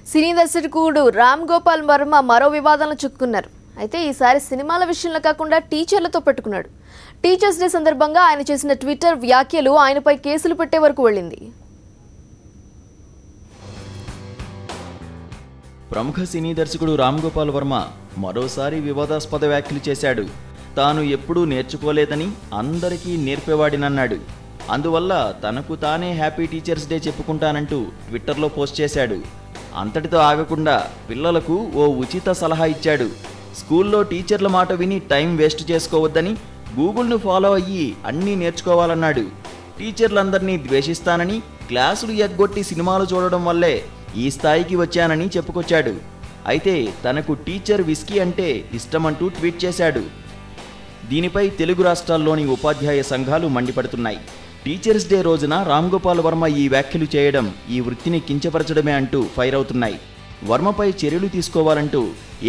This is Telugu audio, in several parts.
సినీ దర్శకుడు రామ్ గోపాల్ వర్మ మరో వివాదంలో చిక్కుకున్నారు. అయితే ఈసారి సినిమాల విషయంలో కాకుండా టీచర్లతో పెట్టుకున్నాడు. టీచర్స్ డే సందర్భంగా ఆయన చేసిన ట్విట్టర్ వ్యాఖ్యలు ఆయనపై కేసులు పెట్టే వరకు వెళ్ళింది. ప్రముఖ సినీ దర్శకుడు రామ్ గోపాల్ వర్మ మరోసారి వివాదాస్పద వ్యాఖ్యలు చేశాడు. తాను ఎప్పుడూ నేర్చుకోలేదని అందరికీ నేర్పేవాడినన్నాడు. అందువల్ల తనకు తానే హ్యాపీ టీచర్స్ డే చెప్పుకుంటానంటూ ట్విట్టర్లో పోస్ట్ చేశాడు. అంతటితో ఆగకుండా పిల్లలకు ఓ ఉచిత సలహా ఇచ్చాడు. స్కూల్లో టీచర్ల మాట విని టైం వేస్ట్ చేసుకోవద్దని, గూగుల్ను ఫాలో అయ్యి అన్నీ నేర్చుకోవాలన్నాడు. టీచర్లందరినీ ద్వేషిస్తానని, క్లాసులు ఎగ్గొట్టి సినిమాలు చూడడం వల్లే ఈ స్థాయికి వచ్చానని చెప్పుకొచ్చాడు. అయితే తనకు టీచర్ విస్కీ అంటే ఇష్టమంటూ ట్వీట్ చేశాడు. దీనిపై తెలుగు రాష్ట్రాల్లోని ఉపాధ్యాయ సంఘాలు మండిపడుతున్నాయి. టీచర్స్ డే రోజున రామ్ గోపాల్ వర్మ ఈ వ్యాఖ్యలు చేయడం ఈ వృత్తిని కించపరచడమే అంటూ ఫైర్ అవుతున్నాయి. వర్మపై చర్యలు తీసుకోవాలంటూ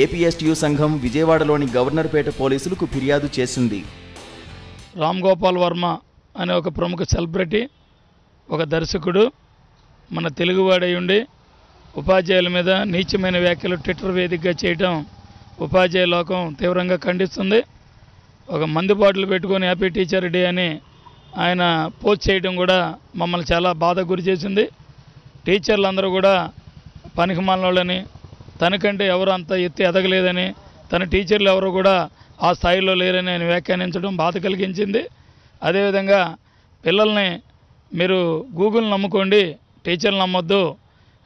ఏపీఎస్టీయూ సంఘం విజయవాడలోని గవర్నర్పేట పోలీసులకు ఫిర్యాదు చేసింది. రామ్ గోపాల్ వర్మ అనే ఒక ప్రముఖ సెలబ్రిటీ, ఒక దర్శకుడు, మన తెలుగువాడై ఉండి ఉపాధ్యాయుల మీద నీచమైన వ్యాఖ్యలు ట్విట్టర్ వేదికగా చేయడం ఉపాధ్యాయ లోకం తీవ్రంగా ఖండిస్తుంది. ఒక మందు బాటలు పెట్టుకొని హ్యాపీ టీచర్ డే అని ఆయన పోస్ట్ చేయడం కూడా మమ్మల్ని చాలా బాధ గురి చేసింది. టీచర్లందరూ కూడా పనికిమాలినోళ్ళని, తనకంటే ఎవరు అంత ఎత్తి ఎదగలేదని, తన టీచర్లు ఎవరు కూడా ఆ స్థాయిలో లేరని ఆయన వ్యాఖ్యానించడం బాధ కలిగించింది. అదేవిధంగా పిల్లల్ని మీరు గూగుల్ నమ్ముకోండి, టీచర్లు నమ్మొద్దు,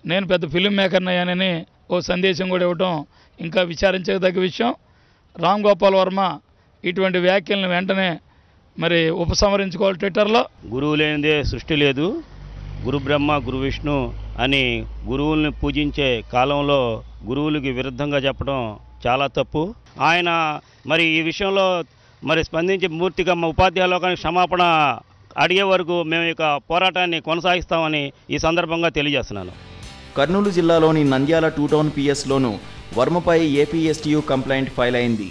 నేను పెద్ద ఫిలిం మేకర్ని అయ్యానని ఓ సందేశం కూడా ఇవ్వటం ఇంకా విచారించదగ్గ విషయం. రామ్ గోపాల్ వర్మ ఇటువంటి వ్యాఖ్యలను వెంటనే మరి ఉపసంహరించుకోవాలి. ట్విట్టర్లో గురువు లేనిదే సృష్టి లేదు, గురు బ్రహ్మ గురు విష్ణు అని గురువుల్ని పూజించే కాలంలో గురువులకి విరుద్ధంగా చెప్పడం చాలా తప్పు. ఆయన మరి ఈ విషయంలో మరి స్పందించి పూర్తిగా మా ఉపాధ్యాయ లోకానికి క్షమాపణ అడిగే వరకు మేము ఇక పోరాటాన్ని కొనసాగిస్తామని ఈ సందర్భంగా తెలియజేస్తున్నాను. కర్నూలు జిల్లాలోని నంద్యాల 2 టౌన్ పిఎస్లోనూ వర్మపై ఏపీఎస్టీయూ కంప్లైంట్ ఫైల్ అయింది.